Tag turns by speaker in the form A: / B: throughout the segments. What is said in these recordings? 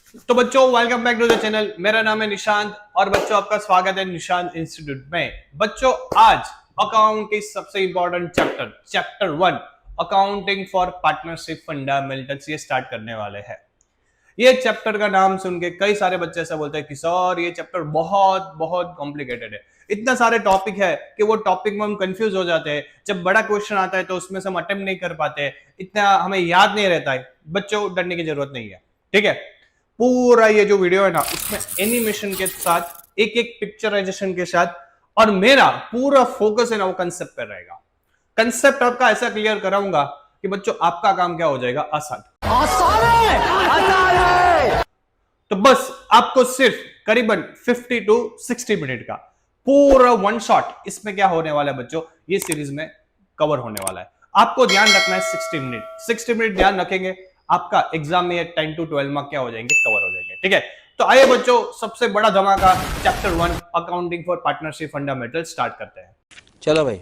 A: तो बच्चों welcome back to the channel. मेरा नाम है निशांत और बच्चों आपका स्वागत है निशांत इंस्टीट्यूट में। बच्चों आज अकाउंट की सबसे important chapter 1 accounting for partnership fundamentals ये स्टार्ट करने वाले हैं। ये चैप्टर का नाम सुन के कई सारे बच्चे ऐसा बोलते हैं कि सर ये चैप्टर बहुत बहुत कॉम्प्लिकेटेड है, इतना सारे टॉपिक है कि वो टॉपिक में हम कंफ्यूज हो जाते हैं। जब बड़ा क्वेश्चन आता है तो उसमें से हम अटेम्प्ट नहीं कर पाते, इतना हमें याद नहीं रहता है। बच्चों डरने की जरूरत नहीं है, ठीक है। पूरा ये जो वीडियो है ना उसमें एनिमेशन के साथ एक एक पिक्चराइजेशन के साथ और मेरा पूरा फोकस है ना वो कंसेप्ट पर रहेगा। कंसेप्ट आपका ऐसा क्लियर कराऊंगा कि बच्चों आपका काम क्या हो जाएगा, आसान आसान है। तो बस आपको सिर्फ करीबन 50 टू 60 मिनट का पूरा वन शॉट इसमें क्या होने वाला है बच्चों, ये सीरीज में कवर होने वाला है। आपको ध्यान रखना है 60 मिनट ध्यान रखेंगे, आपका एग्जाम में 10 टू 12 मार्क क्या हो जाएंगे, कवर हो जाएंगे, ठीक है। तो आइए बच्चों सबसे बड़ा धमाका chapter 1 accounting for partnership fundamental start करते हैं।
B: चलो भाई।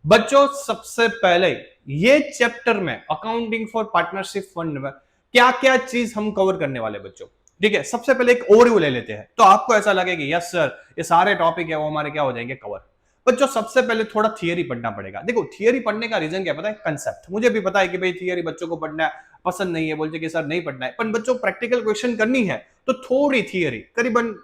A: बच्चों सबसे पहले ये चैप्टर में अकाउंटिंग फॉर पार्टनरशिप फंड में क्या क्या चीज हम कवर करने वाले बच्चों, ठीक है। सबसे पहले एक ओवरव्यू ले लेते हैं तो आपको ऐसा लगेगा यस सर ये सारे टॉपिक है वो हमारे क्या हो जाएंगे कवर। बच्चों सबसे पहले थोड़ा थियरी पढ़ना पड़ेगा। देखो थियरी पढ़ने का रीजन क्या पता है, कंसेप्ट। मुझे भी पता है कि भाई थियरी बच्चों को पढ़ना पसंद नहीं है, बोलते कि सर नहीं पढ़ना है, पर बच्चों प्रैक्टिकल क्वेश्चन करनी है तो थोड़ी थियरी करीबन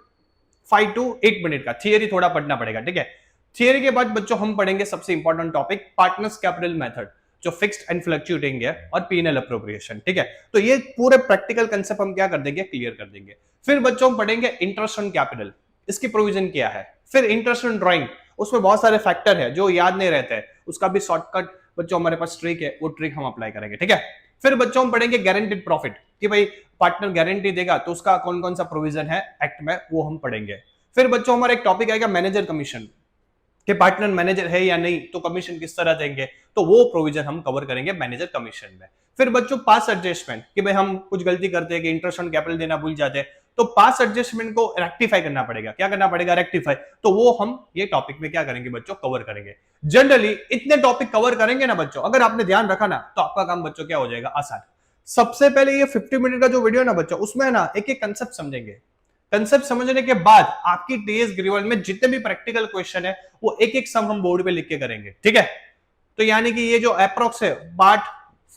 A: 5 टू 8 मिनट का थियरी थोड़ा पढ़ना पड़ेगा, ठीक है। थियरी के बाद बच्चों हम पढ़ेंगे सबसे important topic partners capital method जो फिक्स्ड एंड फ्लक्चुएटिंग है और पीएनएल अप्रोप्रिएशन, ठीक है। तो ये पूरे प्रैक्टिकल कंसेप्ट हम क्या कर देंगे, क्लियर कर देंगे। फिर बच्चों हम पढ़ेंगे इंटरेस्ट ऑन कैपिटल, इसकी प्रोविजन क्या है। फिर इंटरेस्ट ऑन ड्राइंग, उसमें बहुत सारे फैक्टर है जो याद नहीं रहते हैं, उसका भी शॉर्टकट बच्चों हमारे पास ट्रिक है, वो ट्रिक हम अप्लाई करेंगे, ठीक है। फिर बच्चों हम पढ़ेंगे गारंटीड प्रॉफिट कि भाई पार्टनर गारंटी देगा तो उसका कौन कौन सा प्रोविजन है एक्ट में, वो हम पढ़ेंगे। फिर बच्चों हमारा एक टॉपिक आएगा मैनेजर कमीशन कि पार्टनर मैनेजर है या नहीं तो कमीशन किस तरह देंगे, तो वो प्रोविजन हम कवर करेंगे मैनेजर कमीशन में। फिर बच्चों पास एडजस्टमेंट कि भाई हम कुछ गलती करते हैं कि इंटरेस्ट ऑन कैपिटल देना भूल जाते हैं तो पास एडजस्टमेंट को रेक्टिफाई करना पड़ेगा। क्या करना पड़ेगा, रेक्टिफाई। तो वो हम ये टॉपिक में क्या करेंगे बच्चों, कवर करेंगे। जनरली इतने टॉपिक कवर करेंगे ना बच्चों, अगर आपने ध्यान रखा ना तो आपका काम बच्चों क्या हो जाएगा, आसान। सबसे पहले ये 50 मिनट का जो वीडियो है ना बच्चों उसमें ना एक एक कंसेप्ट समझेंगे। कंसेप्ट समझने के बाद आपकी टीएस ग्रीवल में जितने भी प्रैक्टिकल क्वेश्चन है वो एक एक सम हम बोर्ड पे लिख के करेंगे, ठीक है। तो यानी कि ये जो अप्रोक्स है पार्ट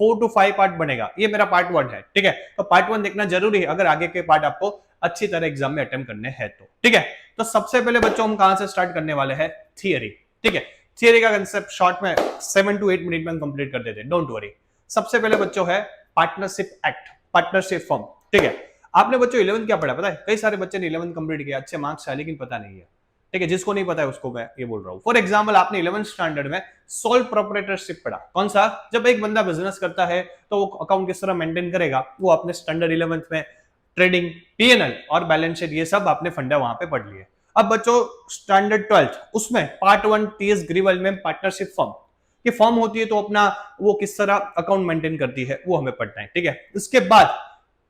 A: 4 टू 5 पार्ट बनेगा, ये मेरा पार्ट 1 है, ठीक है। तो पार्ट 1 देखना जरूरी है अगर आगे के पार्ट आपको अच्छी तरह एग्जाम में अटेम्प्ट करने हैं तो, ठीक है। तो सबसे पहले बच्चों हम कहां से स्टार्ट करने वाले हैं, थियरी, ठीक है। थियरी का कंसेप्ट शॉर्ट में 7 टू 8 मिनट में हम कंप्लीट कर देते हैं, डोंट वरी। सबसे पहले बच्चों है पार्टनरशिप एक्ट, पार्टनरशिप फॉर्म, ठीक है। आपने बच्चों 11th क्या पढ़ा पता है, कई सारे बच्चे ने 11th कंप्लीट किया, अच्छे मार्क्स आए, लेकिन पता नहीं है, ठीक है। जिसको नहीं पता है उसको मैं ये बोल रहा हूं। फॉर एग्जांपल आपने 11th स्टैंडर्ड में सोल प्रोप्राइटरशिप पढ़ा, कौन सा, जब एक बंदा बिजनेस करता है तो वो अकाउंट किस तरह मेंटेन करेगा, वो आपने स्टैंडर्ड 11th में ट्रेडिंग, पीएनएल और बैलेंस शीट ये सब आपने फंडा वहां पे पढ़ लिए। अब बच्चों स्टैंडर्ड 12th उसमें पार्ट 1 टीएस ग्रीवल में पार्टनरशिप फॉर्म की फॉर्म होती है तो अपना वो किस तरह अकाउंट मेंटेन करती है वो हमें पढ़ना है, ठीक है। इसके बाद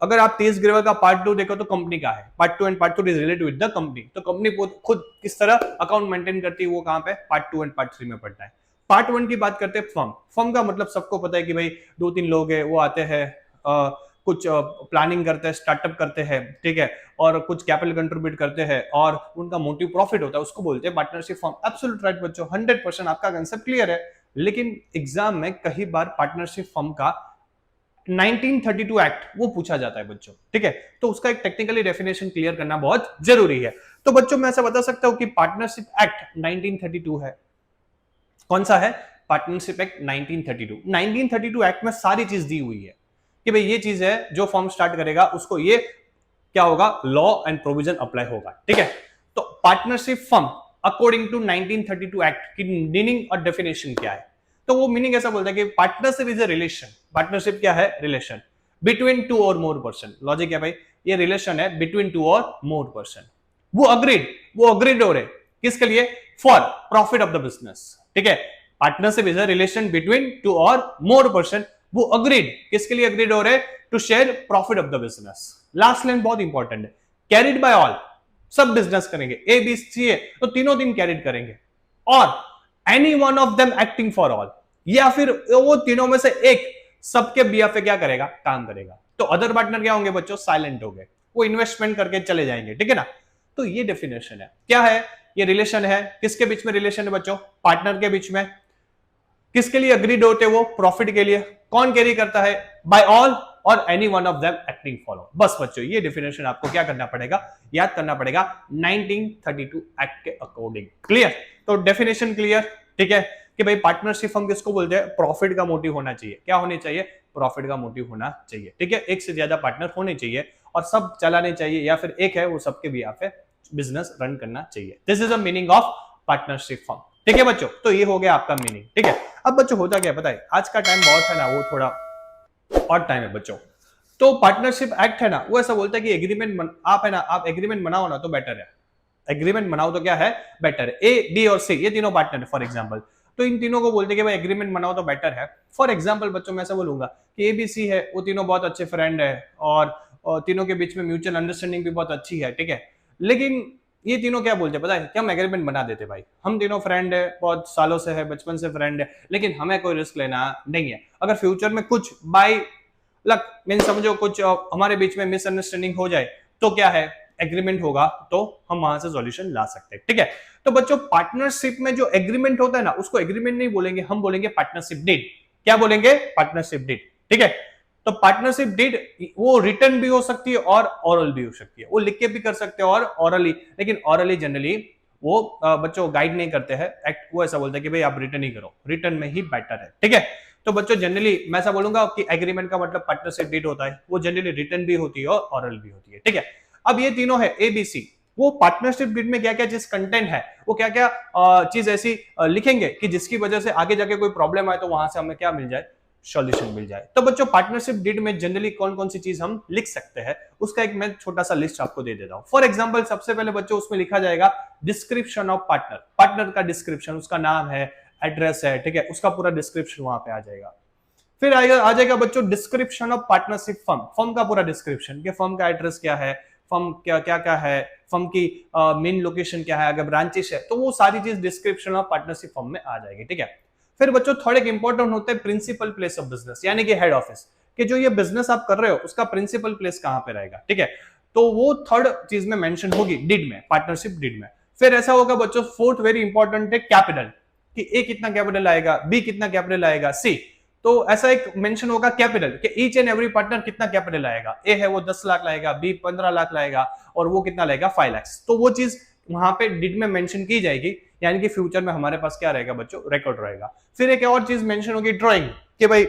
A: अगर आप तेज ग्रेवर का पार्ट 2 देखो तो कंपनी का है, part 2 and part 2 is related with the company, तो कंपनी खुद किस तरह अकाउंट मेंटेन करती है वो कहां पे पार्ट 2 एंड पार्ट 3 में पढ़ना है। पार्ट 1 की बात करते हैं फर्म। फर्म का मतलब सबको पता है कि भाई 2-3 लोग हैं वो आते हैं कुछ प्लानिंग करते हैं, स्टार्टअप करते हैं, ठीक है, और कुछ कैपिटल कंट्रीब्यूट करते हैं और उनका मोटिव प्रॉफिट होता है, उसको बोलते हैं पार्टनरशिप फर्म। एब्सोल्यूट राइट बच्चों, 100% आपका कंसेप्ट क्लियर है। लेकिन एग्जाम में कई बार पार्टनरशिप फर्म का 1932 एक्ट वो पूछा जाता है बच्चों, ठीक है। तो उसका एक टेक्निकली डेफिनेशन क्लियर करना बहुत जरूरी है। तो बच्चों मैं ऐसा बता सकता हूं कि पार्टनरशिप एक्ट 1932 है। कौन सा है, पार्टनरशिप एक्ट 1932। 1932 एक्ट में सारी चीज दी हुई है कि भाई ये चीज है, जो फॉर्म स्टार्ट करेगा उसको ये क्या होगा, लॉ एंड प्रोविजन अप्लाई होगा, ठीक है। तो partnership firm according to 1932 act की मीनिंग और डेफिनेशन क्या है, तो वो मीनिंग ऐसा बोलता है कि partnership is a relation. Partnership क्या है, रिलेशन बिटवीन 2 और मोर पर्सन। लॉजिक है भाई, ये रिलेशन है बिटवीन 2 और मोर पर्सन। वो अग्रीड हो रहे किसके लिए, for profit of the business, ठीक है। Partnership is a relation between 2 और मोर पर्सन, वो अग्रीड किसके लिए अग्रीड हो रहे, to share profit of the business. Last line बहुत इंपॉर्टेंट है, कैरिड बाय ऑल, सब बिजनेस करेंगे, ए बी सी है तो तीनों दिन कैरिड करेंगे, और any one of them acting for all, या फिर वो तीनों में से एक सबके बिहाफ पे क्या करेगा, काम करेगा। तो अदर पार्टनर क्या होंगे बच्चों, साइलेंट हो गए, वो इन्वेस्टमेंट करके चले जाएंगे, ठीक है ना। तो ये डेफिनेशन है, क्या है, ये रिलेशन है, किसके बीच में रिलेशन है बच्चों, पार्टनर के बीच में। किसके लिए अग्रीड होते वो, प्रॉफिट के लिए। कौन कैरी करता है, बाय ऑल और any one of them acting for all. बस बच्चों ये डेफिनेशन आपको क्या करना पड़ेगा, याद करना पड़ेगा 1932 एक्ट के अकॉर्डिंग। क्लियर, तो डेफिनेशन क्लियर, ठीक है, कि भाई पार्टनरशिप हम किसको बोलते हैं, प्रॉफिट का मोटिव होना चाहिए। क्या होनी चाहिए, प्रॉफिट का मोटिव होना चाहिए, ठीक है। एक से ज्यादा पार्टनर होने चाहिए और सब चलाने चाहिए, या फिर एक है वो सबके भी यहाँ पे बिजनेस रन करना चाहिए। This is the meaning of partnership firm, ठीक है बच्चों। तो ये हो गया आपका मीनिंग, ठीक है। अब बच्चों होता क्या पता है, आज का टाइम बहुत है ना, वो थोड़ा और टाइम है बच्चों। तो पार्टनरशिप एक्ट है ना, वो ऐसा बोलता है कि एग्रीमेंट आप है ना, आप एग्रीमेंट बनाओ ना तो बेटर है। एग्रीमेंट बनाओ तो क्या है, बेटर है। ए, बी और सी ये तीनों पार्टनर है फॉर एग्जांपल, तो इन तीनों को बोलते हैं कि भाई एग्रीमेंट बनाओ तो बेटर है। फॉर एग्जांपल बच्चों मैं ऐसा बोलूंगा कि ए बी सी है, वो तीनों बहुत अच्छे फ्रेंड है और तीनों के बीच में म्यूचुअल अंडरस्टैंडिंग भी बहुत अच्छी है, ठीक है। लेकिन ये तीनों क्या बोलते हैं पता है, कि हम एग्रीमेंट बना देते भाई, हम तीनों फ्रेंड है, बहुत सालों से है, बचपन से फ्रेंड है, लेकिन हमें कोई रिस्क लेना नहीं है। अगर फ्यूचर में कुछ बाय लक मीन समझो कुछ हमारे बीच में मिसअंडरस्टैंडिंग हो जाए तो क्या है, एग्रीमेंट होगा तो हम वहां से सॉल्यूशन ला सकते हैं, ठीक है। तो बच्चों पार्टनरशिप में जो एग्रीमेंट होता है ना, उसको एग्रीमेंट नहीं बोलेंगे, हम बोलेंगे पार्टनरशिप डीड। क्या बोलेंगे, पार्टनरशिप डीड, ठीक है। तो पार्टनरशिप डीड वो रिटर्न भी हो सकती है और ओरल भी हो सकती है, वो लिख के भी कर सकते हैं और ओरली, लेकिन ओरली जनरली वो बच्चों गाइड नहीं करते हैं एक्ट, वो ऐसा बोलते हैं कि भाई आप रिटर्न ही करो, रिटर्न में ही बेटर है, ठीक है। तो बच्चों जनरली मैं ऐसा बोलूंगा कि एग्रीमेंट का मतलब पार्टनरशिप डीड होता है, वो जनरली रिटर्न भी होती है और ओरल भी होती है, ठीक है। अब ये तीनों है एबीसी, वो पार्टनरशिप डीड में क्या क्या चीज कंटेंट है, वो क्या क्या चीज ऐसी लिखेंगे कि जिसकी वजह से आगे जाके कोई प्रॉब्लम आए तो वहां से हमें क्या मिल जाए, सॉल्यूशन मिल जाए। तो बच्चों पार्टनरशिप डीड में जनरली कौन कौन सी चीज हम लिख सकते हैं, उसका एक मैं छोटा सा लिस्ट आपको दे देता हूं। फॉर एग्जांपल सबसे पहले बच्चों उसमें लिखा जाएगा डिस्क्रिप्शन ऑफ पार्टनर, पार्टनर का डिस्क्रिप्शन, उसका नाम है, एड्रेस है, ठीक है, उसका पूरा डिस्क्रिप्शन वहां पे आ जाएगा। फिर आ जाएगा बच्चों description of partnership firm, firm का पूरा डिस्क्रिप्शन, कि फर्म का एड्रेस क्या है, फर्म क्या क्या क्या है, फर्म की मेन लोकेशन क्या है, अगर ब्रांचेस है तो वो सारी चीज डिस्क्रिप्शन ऑफ पार्टनरशिप फर्म में आ जाएगी, ठीक है। फिर बच्चों थोड़ा एक इंपॉर्टेंट होता है प्रिंसिपल प्लेस ऑफ बिजनेस, यानी कि हेड ऑफिस, कि जो ये बिजनेस आप कर रहे हो उसका प्रिंसिपल प्लेस कहां पे रहेगा, ठीक है। तो वो थर्ड चीज में मेंशन होगी डीड में, पार्टनरशिप डीड में। फिर ऐसा होगा बच्चों फोर्थ वेरी इंपॉर्टेंट है कैपिटल, कि ए कितना कैपिटल आएगा, बी कितना कैपिटल आएगा, सी, तो ऐसा एक मेंशन होगा कैपिटल कि ईच एंड एवरी पार्टनर कितना कैपिटल लाएगा, ए है वो 10 लाख लाएगा, बी 15 लाख लाएगा और वो कितना लाएगा 5 लाख। तो वो चीज वहां पे डिड में मेंशन की जाएगी, यानी कि फ्यूचर में हमारे पास क्या रहेगा बच्चों, रिकॉर्ड रहेगा। फिर एक और चीज मेंशन होगी ड्राइंग, कि भाई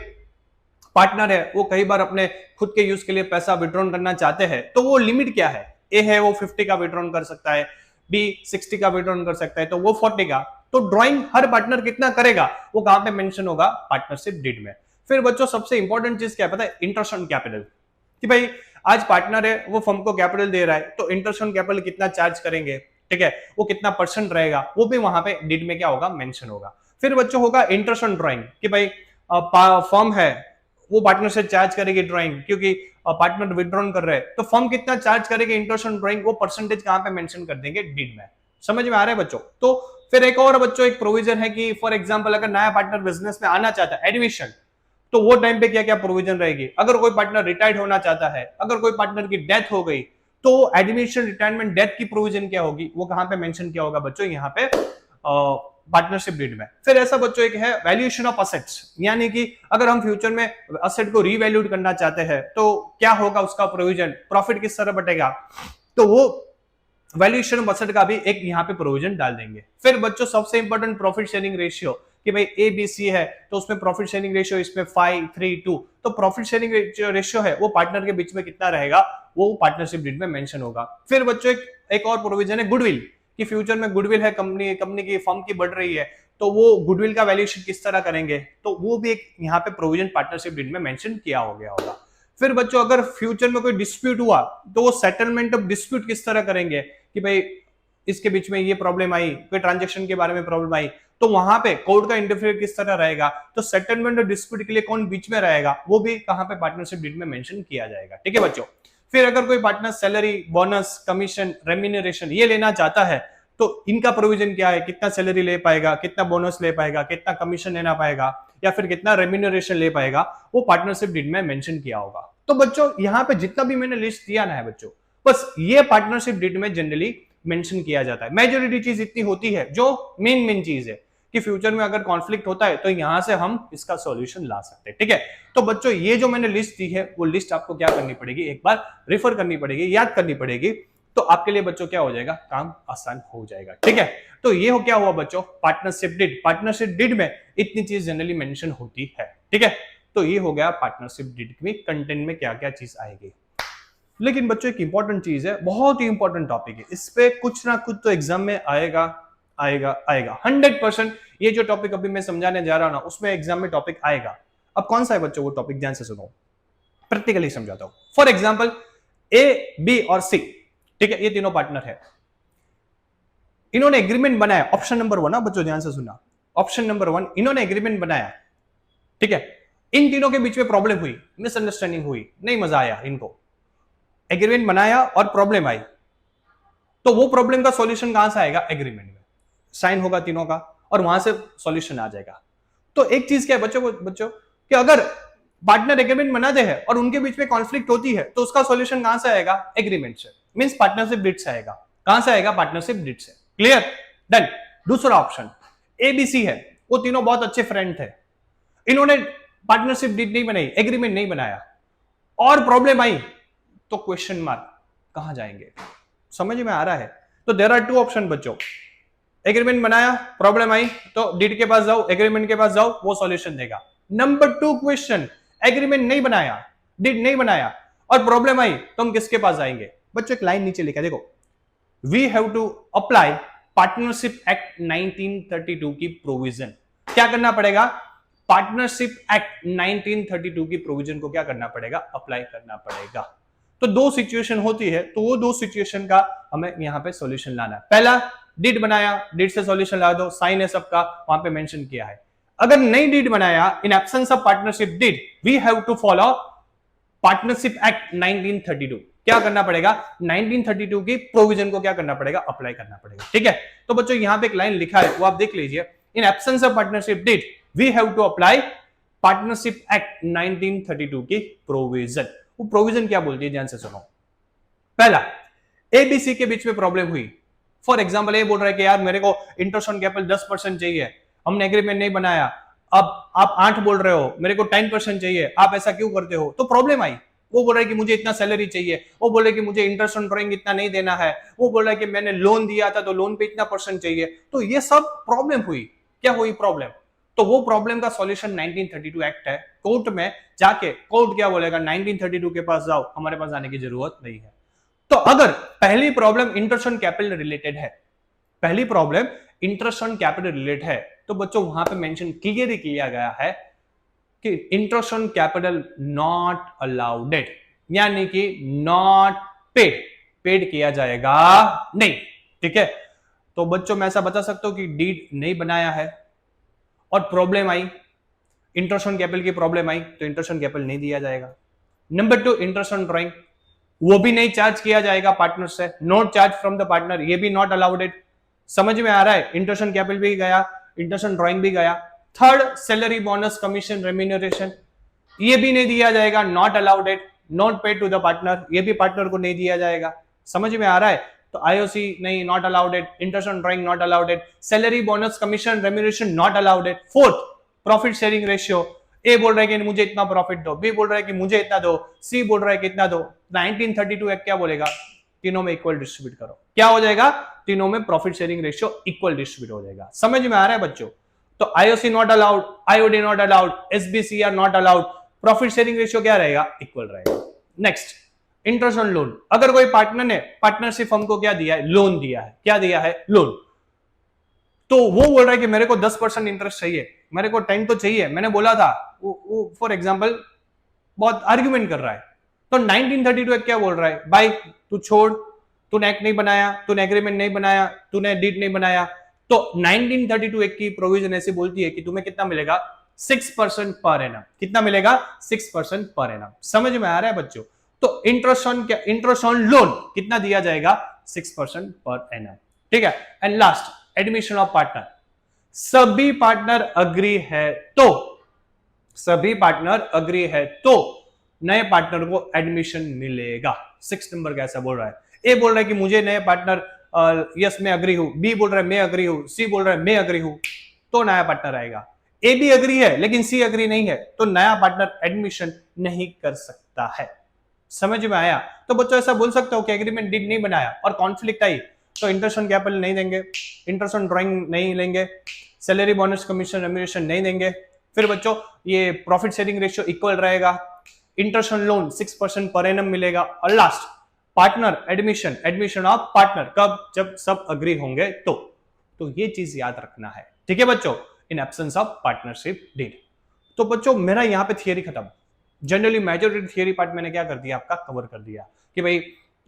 A: पार्टनर है वो कई बार अपने खुद के यूज के लिए पैसा विड्रॉ करना चाहते हैं, तो वो लिमिट क्या है, ए है वो 50 का विड्रॉ कर सकता है, बी 60 का विड्रॉ कर सकता है, तो वो 40 का। तो ड्राइंग हर पार्टनर कितना करेगा वो कहां पे मेंशन होगा, पार्टनरशिप डीड में। फिर बच्चों सबसे इंपॉर्टेंट चीज क्या है पता है, इंटरेस्ट ऑन कैपिटल, कि भाई आज पार्टनर है वो फर्म को कैपिटल दे रहा है, तो इंटरेस्ट ऑन कैपिटल कितना चार्ज करेंगे, ठीक है, वो कितना परसेंट रहेगा, वो भी वहां पे डीड में क्या होगा, मेंशन होगा। फिर बच्चों होगा इंटरेस्ट ऑन ड्राइंग, कि भाई फर्म है वो पार्टनर से चार्ज करेगी ड्राइंग, क्योंकि पार्टनर विड्रॉन कर रहे हैं, तो फर्म कितना चार्ज करेगी इंटरेस्ट ऑन ड्राइंग, वो परसेंटेज कहां पे मेंशन कर देंगे, डीड में। समझ में आ रहा है बच्चों। तो फिर एक और बच्चों एक प्रोविजन है कि फॉर एग्जांपल अगर नया पार्टनर बिजनेस में आना चाहता है एडमिशन, तो वो टाइम पे क्या क्या प्रोविजन रहेगी, अगर कोई पार्टनर रिटायर्ड होना चाहता है, अगर कोई पार्टनर की डेथ हो गई, तो एडमिशन रिटायरमेंट डेथ की प्रोविजन क्या होगी, वो कहां पे मेंशन किया होगा बच्चों, यहाँ पे पार्टनरशिप डीड में। फिर ऐसा बच्चों एक है वैल्यूएशन ऑफ असेट्स, यानी कि अगर हम फ्यूचर में असेट को रीवैल्यूड करना चाहते हैं तो क्या होगा उसका प्रोविजन, प्रॉफिट किस तरह बटेगा, तो वो वैल्यूएशन ऑफ असेट का भी एक यहाँ पे प्रोविजन डाल देंगे। फिर बच्चों सबसे इंपॉर्टेंट प्रॉफिट शेयरिंग रेशियो, कि भाई ए बी सी है तो उसमें प्रॉफिट शेयरिंग रेशियो इसमें 5, 3, 2, तो प्रॉफिट शेयरिंग रेशियो है वो पार्टनर के बीच में कितना रहेगा, वो पार्टनरशिप डीड में मेंशन होगा। फिर बच्चों एक और प्रोविजन है गुडविल, कि फ्यूचर में गुडविल है कंपनी की फर्म की बढ़ रही है, तो वो गुडविल का वैल्यूएशन किस तरह करेंगे, तो वो भी एक यहाँ पे प्रोविजन पार्टनरशिप डीड में मेंशन किया हो गया होगा। फिर बच्चों अगर फ्यूचर में कोई डिस्प्यूट हुआ तो वो सेटलमेंट ऑफ डिस्प्यूट किस तरह करेंगे, कि भाई इसके बीच में ये प्रॉब्लम आई, कोई ट्रांजेक्शन के बारे में प्रॉब्लम आई, तो वहां पे कोर्ट का इंटरफेयर किस तरह रहेगा, तो सेटलमेंट और डिस्प्यूट के लिए कौन बीच में रहेगा, वो भी कहां पे पार्टनरशिप डीड में मेंशन किया जाएगा, ठीक है बच्चों। फिर अगर कोई partner salary, bonus, commission, remuneration ये लेना चाहता है, तो इनका प्रोविजन क्या है, कितना सैलरी ले पाएगा, कितना बोनस ले पाएगा, कितना कमीशन लेना पाएगा, या फिर कितना रेम्यूनरेशन ले पाएगा, वो पार्टनरशिप डीड में मेंशन किया होगा। तो बच्चों यहाँ पे जितना भी मैंने लिस्ट दिया ना है बच्चों, बस ये पार्टनरशिप डीड में जनरली मेंशन किया जाता है। मेजॉरिटी चीज इतनी होती है जो मेन चीज है कि फ्यूचर में अगर कॉन्फ्लिक्ट होता है तो यहां से हम इसका सॉल्यूशन ला सकते हैं। ठीक है, तो बच्चों ये जो मैंने लिस्ट दी है वो लिस्ट आपको क्या करनी पड़ेगी, एक बार रेफर करनी पड़ेगी, याद करनी पड़ेगी, तो आपके लिए बच्चों क्या हो जाएगा, काम आसान हो जाएगा। ठीक है, तो ये हो क्या हुआ बच्चों, पार्टनरशिप डीड। पार्टनरशिप डीड में इतनी चीज जनरली मेंशन होती है। ठीक है, तो ये हो गया पार्टनरशिप डीड में कंटेंट में क्या क्या चीज आएगी। लेकिन बच्चों एक इंपॉर्टेंट चीज है, बहुत ही इंपॉर्टेंट टॉपिक है, इस पे कुछ ना कुछ तो एग्जाम में आएगा आएगा आएगा 100%। ये जो टॉपिक अभी मैं समझाने जा रहा हूं ना, उसमें एग्जाम में टॉपिक आएगा। अब कौन सा है बच्चों वो टॉपिक, ध्यान से सुनो, प्रैक्टिकली समझाता हूं। फॉर एग्जाम्पल ए, बी और सी, ठीक है, ये तीनों पार्टनर है, इन्होंने एग्रीमेंट बनाया, ऑप्शन नंबर 1 ना बच्चों, ध्यान से सुनना, ऑप्शन नंबर 1, इन्होंने एग्रीमेंट बनाया। ठीक है, इन तीनों के बीच में प्रॉब्लम हुई, मिसअंडरस्टैंडिंग हुई, नहीं मजा आया इनको, एग्रीमेंट बनाया और प्रॉब्लम आई, तो वो प्रॉब्लम का सॉल्यूशन कहां से आएगा, एग्रीमेंट में साइन होगा तीनों का और वहां से सॉल्यूशन आ जाएगा। तो एक चीज क्या है बच्चों कि अगर पार्टनर एग्रीमेंट बनाते हैं और उनके बीच में कॉन्फ्लिक्ट होती है तो उसका सॉल्यूशन कहां से आएगा, एग्रीमेंट से, मींस पार्टनरशिप डीड से आएगा। कहां से आएगा, पार्टनरशिप डीड से। Clear, done. दूसरा ऑप्शन एबीसी है, वो तीनों बहुत अच्छे फ्रेंड थे, इन्होंने पार्टनरशिप डीड नहीं बनाई, एग्रीमेंट नहीं बनाया और प्रॉब्लम आई, तो क्वेश्चन मार्क, कहां जाएंगे, समझ में आ रहा है। तो देयर आर 2 ऑप्शन बच्चों, एग्रीमेंट बनाया, प्रॉब्लम आई, तो डीड के पास जाओ, एग्रीमेंट के पास जाओ, वो सॉल्यूशन देगा। नंबर 2 क्वेश्चन, एग्रीमेंट नहीं बनाया, डीड नहीं बनाया और प्रॉब्लम आई, तो हम किसके पास जाएंगे बच्चों, एक लाइन नीचे लिखा देखो, we have to apply partnership act 1932 की प्रोविजन। क्या करना पड़ेगा, पार्टनरशिप एक्ट 1932 की प्रोविजन को क्या करना पड़ेगा, अप्लाई करना पड़ेगा। तो 2 सिचुएशन होती है, तो वो 2 सिचुएशन का हमें यहां पे सॉल्यूशन लाना है। पहला, डीड बनाया, डीड से सॉल्यूशन ला दो, साइन है सबका, वहां पे मेंशन किया है। अगर नहीं डीड बनाया, in absence of partnership deed, we have to follow partnership act 1932। क्या करना पड़ेगा, 1932 की प्रोविजन को क्या करना पड़ेगा, अप्लाई करना पड़ेगा। ठीक है, तो बच्चों यहां पे एक लाइन लिखा है, वो आप देख लीजिए, in absence of partnership deed we have to apply partnership act 1932 की प्रोविजन। वो प्रोविजन क्या बोलती है, ध्यान से सुनो। पहला, एबीसी के बीच में प्रॉब्लम हुई, फॉर एग्जाम्पल ए बोल रहा है कि यार मेरे को इंटरेस्ट ऑन कैपिटल 10% चाहिए, हमने एग्रीमेंट नहीं बनाया, अब आप 8 बोल रहे हो, मेरे को 10% चाहिए, आप ऐसा क्यों करते हो, तो प्रॉब्लम आई। वो बोल रहा है कि मुझे इतना सैलरी चाहिए, वो बोल रहा है कि मुझे इंटरेस्ट ऑन ड्राइंग इतना नहीं देना है, वो बोल रहा है कि मैंने लोन दिया था तो लोन पे इतना % चाहिए, तो ये सब प्रॉब्लम हुई। क्या हुई प्रॉब्लम, तो वो प्रॉब्लम का सॉल्यूशन 1932 एक्ट है। कोर्ट में जाके कोर्ट क्या बोलेगा, 1932 के पास जाओ, हमारे पास आने की जरूरत नहीं है। तो अगर पहली problem interest on capital related है, पहली problem interest on capital related है, तो बच्चों वहां पे मेंशन क्लियर किया गया है कि interest on capital not allowed, यानी कि नॉट पेड किया जाएगा नहीं। ठीक है, तो बच्चों मैं ऐसा बता सकता हूं कि डीड नहीं बनाया है और problem I, interest on capital की प्रॉब्लम आई, तो इंटरेस्ट ऑन कैपिटल नहीं दिया जाएगा। नंबर 2, इंटरेस्ट ऑन ड्राइंग, वो भी नहीं चार्ज किया जाएगा पार्टनर से, note charge from the partner, ये भी नॉट अलाउडेड। समझ में आ रहा है, इंटरेस्ट ऑन कैपिटल भी गया, इंटरेस्ट ऑन ड्राइंग भी गया। Third, salary, bonus, commission, remuneration, ये भी नहीं दिया जाएगा, not allowed, not paid to the partner, ये भी पार्टनर को नहीं दिया जाएगा। समझ में आ रहा है, तो आईओसी नहीं, not allowed, interest on drawing not allowed, salary, bonus, commission, remuneration not allowed. Fourth, profit sharing ratio, A बोल रहा है कि मुझे इतना प्रॉफिट दो, बी बोल रहा है कि मुझे इतना दो, सी बोल रहा है कि इतना दो। 1932 एक्ट क्या बोलेगा, तीनों में इक्वल डिस्ट्रीब्यूट करो। क्या हो जाएगा, तीनों में profit sharing ratio equal distribute हो जाएगा। समझ में आ रहा है बच्चों, तो IOC not allowed, IOD not allowed, SBC are not allowed, profit sharing ratio क्या रहेगा, इक्वल रहेगा। नेक्स्ट, इंटरेस्ट ऑन लोन, अगर कोई पार्टनर ने पार्टनरशिप हमको क्या दिया है, लोन दिया है, क्या दिया है, लोन, तो वो बोल रहा है कि मेरे को 10% इंटरेस्ट चाहिए, मेरे को 10 तो चाहिए, मैंने बोला था, वो फॉर एग्जांपल बहुत आर्ग्यूमेंट कर रहा है, तो 1932 एक्ट क्या बोल रहा है, भाई तू छोड़, तूने एक्ट नहीं बनाया, तूने एग्रीमेंट नहीं बनाया, तूने डीड नहीं बनाया, तो 1932 एक्ट की प्रोविजन ऐसी बोलती है कि तुम्हें कितना मिलेगा, 6% पर एनम। कितना मिलेगा, 6% पर एनम। समझ में आ रहा है बच्चों, तो इंटरेस्ट ऑन लोन कितना दिया जाएगा, 6% पर एनम। ठीक है। And last admission of partner, सभी पार्टनर अग्री है तो, सभी पार्टनर अग्री है तो नए पार्टनर को एडमिशन मिलेगा। 6 नंबर कैसा बोल रहा है, ए बोल रहा है कि मुझे नए पार्टनर यस मैं अग्री हूं, बी बोल रहा है मैं अग्री हूं, सी बोल रहा है मैं अग्री हूं, तो नया पार्टनर आएगा। ए भी अग्री है लेकिन सी अग्री नहीं है, तो नया पार्टनर एडमिशन नहीं कर सकता है। समझ में आया? तो बच्चों ऐसा बोल सकते हो कि एग्रीमेंट डीड नहीं बनाया और कॉन्फ्लिक्ट आई तो इंटरेस्ट ऑन कैपिटल नहीं देंगे, इंटरेस्ट ऑन ड्राइंग नहीं लेंगे, सैलरी बोनस कमीशन रेम्यूनरेशन नहीं देंगे। फिर बच्चों ये प्रॉफिट शेयरिंग रेशियो इक्वल रहेगा, interest on loan 6% per annum मिलेगा। और last partner admission, admission of partner कब, जब सब अग्री होंगे तो ये चीज याद रखना है, ठीक है बच्चों, in absence of partnership deed. तो बच्चों मेरा यहां पे थियरी खत्म। जनरली मेजॉरिटी थियरी पार्ट मैंने क्या कर दिया, आपका कवर कर दिया कि भाई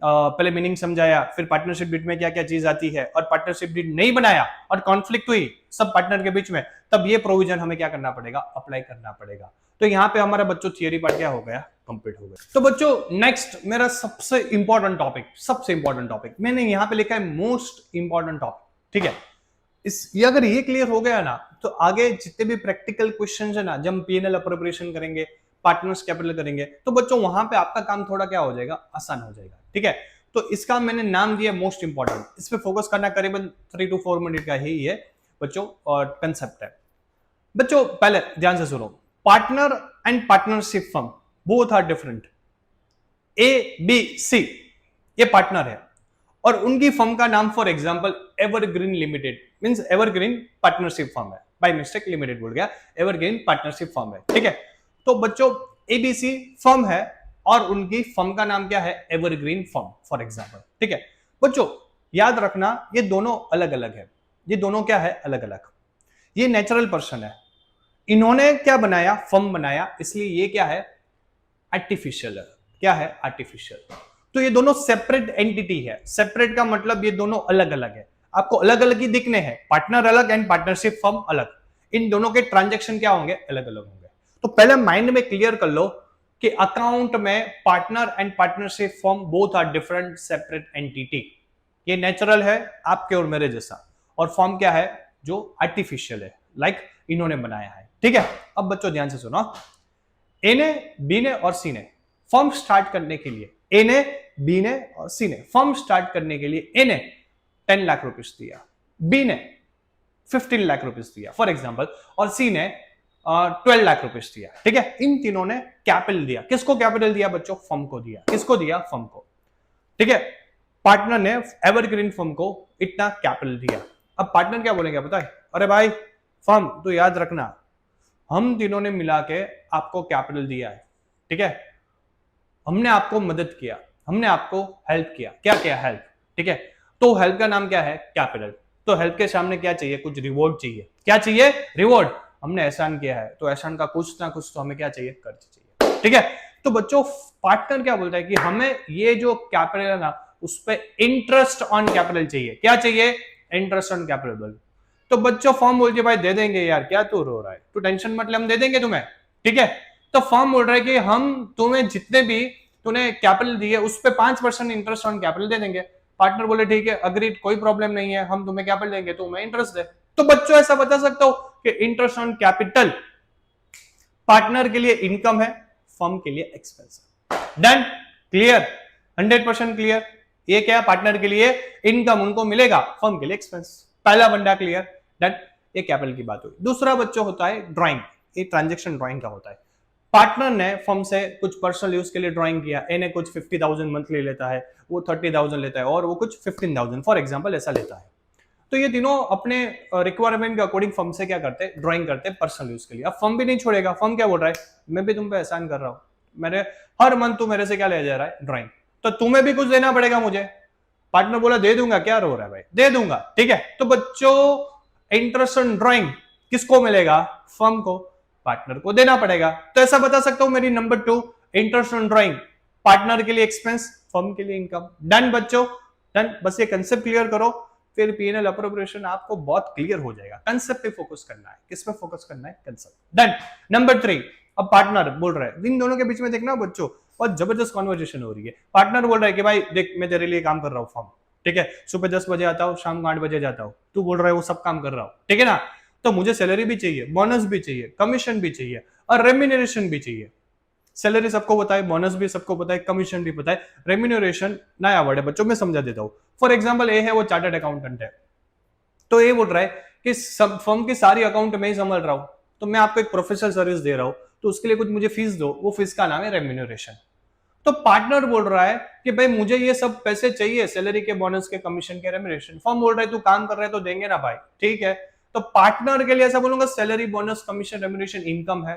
A: पहले मीनिंग समझाया, फिर पार्टनरशिप डीड में क्या क्या चीज आती है, और पार्टनरशिप डीड नहीं बनाया और कॉन्फ्लिक्ट हुई सब पार्टनर के बीच में, तब ये प्रोविजन हमें क्या करना पड़ेगा, अप्लाई करना पड़ेगा। तो यहाँ पे हमारा बच्चों थियरी पार्ट क्या हो गया, कंप्लीट हो गया। तो बच्चों नेक्स्ट मेरा सबसे इंपॉर्टेंट टॉपिक, सबसे इंपॉर्टेंट टॉपिक मैंने यहाँ पे लिखा है मोस्ट इंपॉर्टेंट टॉपिक, ठीक है। ये अगर ये क्लियर हो गया ना, तो आगे जितने भी प्रैक्टिकल क्वेश्चंस है ना, जब हम पीएनएल अप्रोप्रिएशन करेंगे, पार्टनर्स कैपिटल करेंगे, तो बच्चों वहां पे आपका काम थोड़ा क्या हो जाएगा, आसान हो जाएगा, ठीक है। तो इसका मैंने नाम दिया मोस्ट इंपॉर्टेंट, इस पे फोकस करना करीबन 3 to 4 मिनट का ही है बच्चों, और कंसेप्ट है। बच्चों पहले ध्यान से सुनो, partner and partnership firm both are different. A B C ये पार्टनर है और उनकी फर्म का नाम for example Evergreen limited, means Evergreen partnership firm है, बाय मिस्टेक लिमिटेड बोल गया, एवरग्रीन पार्टनरशिप फर्म है, ठीक है। तो बच्चों एबीसी फर्म है और उनकी फर्म का नाम क्या है, एवरग्रीन फर्म फॉर एग्जांपल, ठीक है। बच्चों याद रखना ये दोनों अलग अलग है, ये दोनों क्या है, अलग अलग। ये नेचुरल पर्सन है, इन्होंने क्या बनाया, फर्म बनाया, इसलिए ये क्या है, आर्टिफिशियल है। क्या है, आर्टिफिशियल। तो ये दोनों सेपरेट एंटिटी है, सेपरेट का मतलब ये दोनों अलग अलग है, आपको अलग अलग ही दिखने हैं, पार्टनर अलग एंड पार्टनरशिप फर्म अलग, इन दोनों के ट्रांजैक्शन क्या होंगे, अलग अलग होंगे। तो पहले माइंड में क्लियर कर लो कि अकाउंट में partner and partnership firm both are different separate entity. ये नेचुरल है आपके और मेरे जैसा, और फर्म क्या है, जो आर्टिफिशियल है, लाइक इन्होंने बनाया है, ठीक है। अब बच्चों ध्यान से सुनो, ए ने, बी ने और सी ने फर्म स्टार्ट करने के लिए, ए ने, बी ने और सी ने फर्म स्टार्ट करने के लिए, ए ने 10 लाख रुपीस दिया, बी ने 15 लाख रुपीस दिया फॉर एग्जांपल, और सी ने 12 लाख रुपीस दिया, ठीक है। इन तीनों ने कैपिटल दिया, किसको कैपिटल दिया बच्चों, फर्म को दिया, किसको दिया, फर्म को, ठीक है। पार्टनर ने एवरग्रीन फर्म को इतना कैपिटल दिया। अब पार्टनर क्या बोलेंगे पता है, अरे भाई फर्म तो याद रखना हम तीनों ने मिला के आपको कैपिटल दिया है, ठीक है, हमने आपको मदद किया, हमने आपको हेल्प किया, क्या किया, हेल्प, ठीक है। तो हेल्प का नाम क्या है, कैपिटल। तो हेल्प के सामने क्या चाहिए, कुछ रिवॉर्ड चाहिए, क्या चाहिए, रिवॉर्ड। हमने एहसान किया है तो एहसान का कुछ ना कुछ तो हमें क्या चाहिए, कर्ज चाहिए, ठीक है। तो बच्चों पार्टनर क्या बोलता है कि हमें ये जो कैपिटल है ना, उस पर इंटरेस्ट ऑन कैपिटल चाहिए, क्या चाहिए, इंटरेस्ट ऑन कैपिटल। तो बच्चों फर्म बोलती है भाई दे देंगे यार, क्या तू रो रहा है, तू टेंशन मत ले, हम दे देंगे तुम्हें, ठीक है। तो फर्म बोल रहा है कि हम तुम्हें जितने भी तूने कैपिटल दिए उस पे 5% इंटरेस्ट ऑन कैपिटल दे देंगे। पार्टनर बोले ठीक है, अग्रीड, कोई प्रॉब्लम नहीं है, हम तुम्हें कैपिटल देंगे, तो तुम्हें इंटरेस्ट दे। तो बच्चों ऐसा बता सकता हो कि इंटरेस्ट ऑन कैपिटल पार्टनर के लिए इनकम है, फर्म के लिए एक्सपेंस है। Done, clear, 100% clear. ये क्या, पार्टनर के लिए इनकम उनको मिलेगा, फर्म के लिए एक्सपेंस। पहला बंडा क्लियर, डन। ये कैपिटल की बात हुई। दूसरा बच्चों होता है ड्राइंग, ये ट्रांजैक्शन ड्राइंग का होता है। पार्टनर ने फर्म से कुछ पर्सनल यूज के लिए ड्राइंग किया, ए ने कुछ 50,000 मंथली लेता है, वो 30,000 लेता है, और वो कुछ 15,000 फॉर एग्जांपल ऐसा लेता है। तो ये तीनों अपने रिक्वायरमेंट के अकॉर्डिंग फर्म से क्या करते हैं, ड्राइंग करते हैं पर्सनल यूज के लिए। अब फर्म भी नहीं छोड़ेगा, फर्म क्या बोल रहा है, मैं भी तुम पे एहसान कर रहा हूँ, मेरे हर मंथ तू मेरे से क्या ले जा रहा है, ड्राइंग, तो तुम्हें भी कुछ देना पड़ेगा मुझे। पार्टनर बोला दे दूंगा, क्या रो रहा है भाई, दे दूंगा, ठीक है। तो बच्चों इंटरेस्ट ऑन ड्राइंग किसको मिलेगा, फर्म को, पार्टनर को देना पड़ेगा। तो ऐसा बता सकता हूं मेरी number 2, interest on drawing partner के लिए एक्सपेंस, फर्म के लिए इनकम। डन बच्चों, डन। बस ये कंसेप्ट क्लियर करो, फिर पीएनएल अप्रोप्रिएशन आपको बहुत क्लियर हो जाएगा। कंसेप्ट पे फोकस करना है, किस पे फोकस करना है, कंसेप्ट। डन। नंबर 3, अब पार्टनर बोल रहा है, इन दोनों के बीच में देखना बच्चों बहुत जबरदस्त कॉन्वर्जेशन हो रही है। पार्टनर बोल रहा है कि भाई देख मैं तेरे लिए काम कर रहा हूँ फर्म, ठीक है, सुबह 10 बजे आता हूँ, शाम को 8 बजे जाता हूँ, तू बोल रहा है वो सब काम कर रहा हूँ, ठीक है ना। तो मुझे सैलरी भी चाहिए, बोनस भी चाहिए, कमीशन भी चाहिए और रेम्यूनरेशन भी चाहिए। सैलरी सबको पता है, बोनस भी सबको पता है, कमीशन भी पता है, रेम्यूनरेशन नया वर्ड है बच्चों, मैं समझा देता हूँ। फॉर एग्जाम्पल ए है, वो चार्टर्ड अकाउंटेंट है, तो ये बोल रहा है कि सब फर्म की सारी अकाउंट मैं ही संभाल रहा हूं, तो मैं आपको एक प्रोफेशनल सर्विस दे रहा हूं, तो उसके लिए कुछ मुझे फीस दो, वो फीस का नाम है रेम्यूनरेशन। तो पार्टनर बोल रहा है कि भाई मुझे ये सब पैसे चाहिए, सैलरी के, बोनस के, कमीशन के, रेम्यूनरेशन। फर्म बोल रहा है तू काम कर रहा है तो देंगे ना भाई, ठीक है। तो पार्टनर के लिए ऐसा बोलूंगा, salary, bonus, commission, remuneration income है,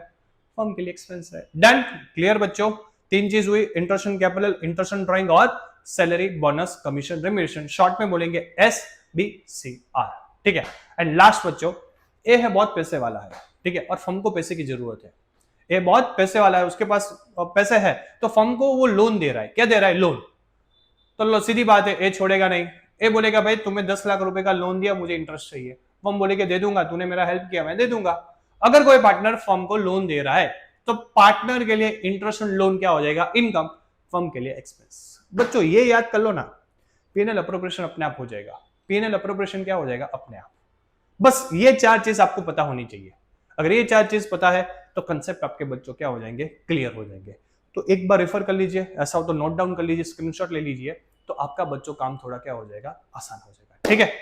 A: फर्म के लिए एक्सपेंस है। डन, क्लियर बच्चों, तीन चीज हुई, इंटरेस्ट कैपिटल, इंटरेस्ट ड्राइंग और salary, bonus, commission, remuneration. Short में बोलेंगे SBCR, ठीक है। एंड लास्ट बच्चों, ए है बहुत पैसे वाला है, ठीक है, और फर्म को पैसे की जरूरत है। ये बहुत पैसे वाला है, उसके पास पैसे है, तो फर्म को वो लोन दे रहा है। क्या दे रहा है? लोन। तो लो सीधी बात है, ए छोड़ेगा नहीं। ए बोलेगा भाई तुम्हें 10 लाख रुपए का लोन दिया, मुझे इंटरेस्ट चाहिए। फर्म बोलेगा दे दूंगा, तूने मेरा हेल्प किया, मैं दे दूंगा। अगर कोई पार्टनर फर्म को लोन दे रहा है, तो पार्टनर के लिए इंटरेस्ट लोन क्या हो जाएगा? इनकम, फर्म के लिए एक्सपेंस। बच्चों ये याद कर लो ना, P&L अप्रोप्रिएशन अपने आप हो जाएगा। P&L अप्रोप्रिएशन क्या हो जाएगा? अपने आप। बस ये चार चीज आपको पता होनी चाहिए। अगर ये चार चीज पता है तो कंसेप्ट आपके बच्चों क्या हो जाएंगे? क्लियर हो जाएंगे। तो एक बार रेफर कर लीजिए, ऐसा हो तो नोट डाउन कर लीजिए, स्क्रीनशॉट ले लीजिए, तो आपका बच्चों काम थोड़ा क्या हो जाएगा? आसान हो जाएगा, ठीक है।